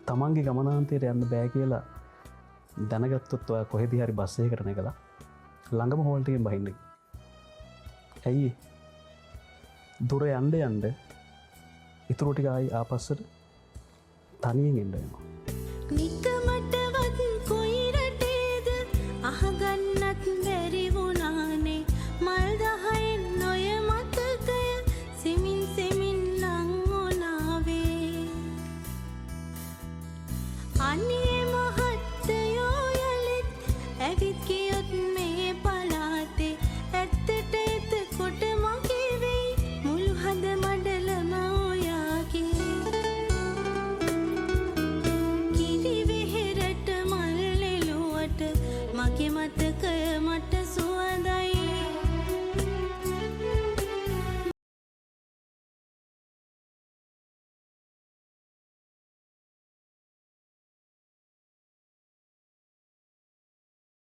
තමන්ගේ ගමනාන්තයට යන්න බෑ කියලා දැනගත්තොත් ඔයා කොහෙදී හරි බස් එකකට නැගලා ළඟම හෝල්ට් එකෙන් බහින්න. ඇයි දුර යන්න යන්න ඉතුරු ටික ආයි ආපස්සට තනියෙන් එන්න වෙනවා. නිකමටවත් කොයි රටේද අහගන්නත් බැරි වුණානේ මල් දහයෙන් නොය මතකය සෙමින් සෙමින් ලං වුණාවේ අනේ